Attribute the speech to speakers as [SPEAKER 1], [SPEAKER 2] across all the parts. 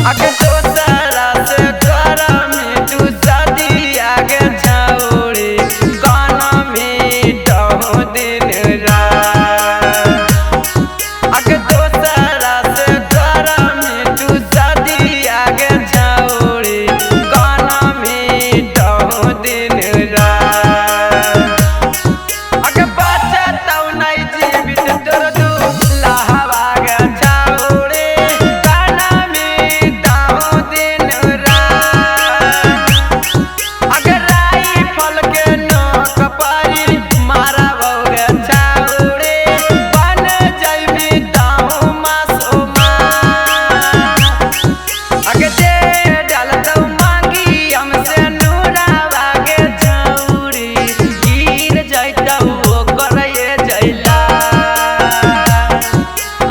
[SPEAKER 1] आगे दोसरा से तोरा में तू शादी आगे छौड़ी गाना में तो दिन रात। आगे दोसरा से तोरा में तू शादी आगे छौड़ी गाना में तो दिन रात। आगे बच्चा तो नहीं जीवित तोर दू लहवा गे छौड़ी गाना में तो दिन रात। आगे राइफल के नोक पारी मारबो गे छौड़ी बन जइबी तो मासूमा। आगे दे डालतौ मांगी हमसे नूरावा गे छौड़ी गिर जइतौ ओकर ये जइला।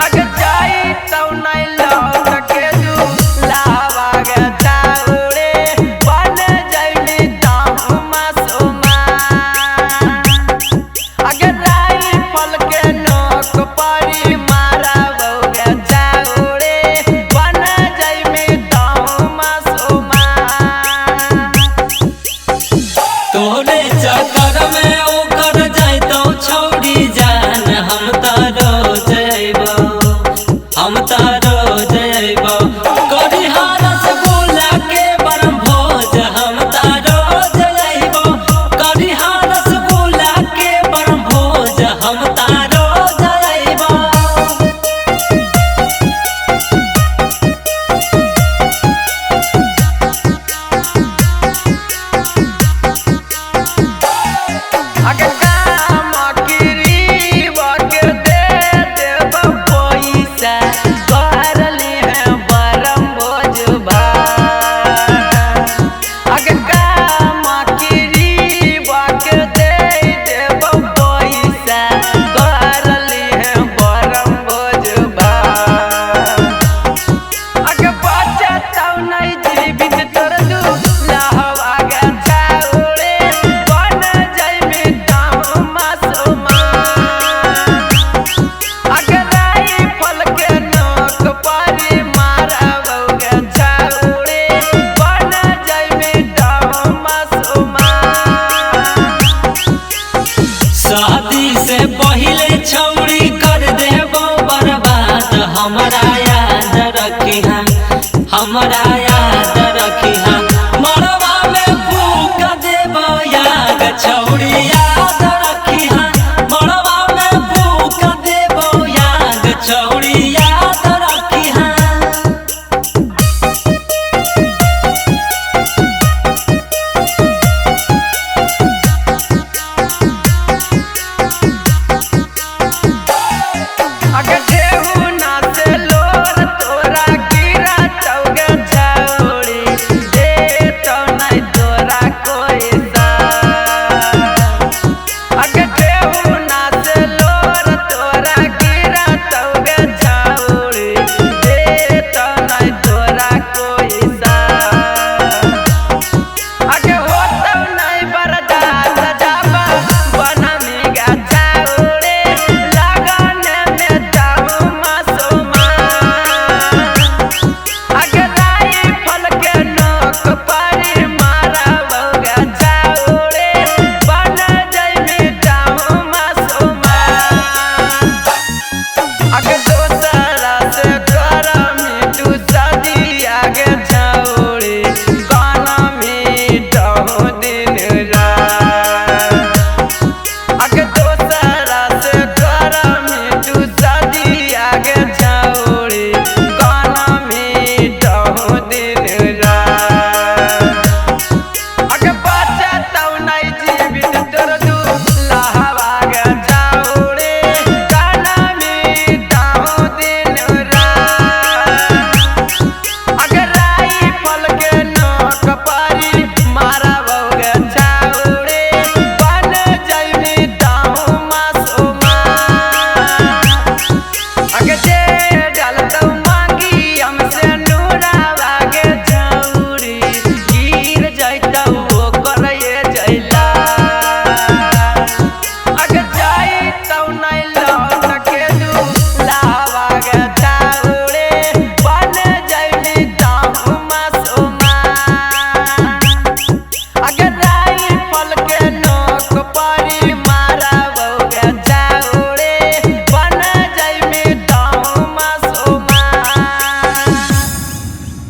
[SPEAKER 1] आगे जाइतौ नहीं लौट के दुलावा गे छौड़ी बन जइबी तो मासूमा। आगे राइफल के नोक पारी मारबो गे छौड़ी बन जइबी तो मासूमा।
[SPEAKER 2] तोरे चक्कर में ओकर जाइतौ छौड़ी जान हम तारो जइबो हम तारो जइबो करिहा रसगुल्ला के बरम भोज हम तारो जइबो करिहा रसगुल्ला के बरम भोज हम तारो जइबो।
[SPEAKER 1] आगे काम किरीब के दे देबो पैसा करली है बरम भोजबा। आगे काम किरीब के दे देबो पैसा करली है बरम भोजबा। आगे बच्चा तो नहीं जीवित तोर दू लहवा गे छौड़ी बन जइबी तो मासूमा। आगे राइफल के नोक पारी मारबो गे छौड़ी बन जइबी तो मासूमा।
[SPEAKER 2] शादी से पहले छौड़ी कर देबो बर्बाद हमरा याद रखिहा हमरा याद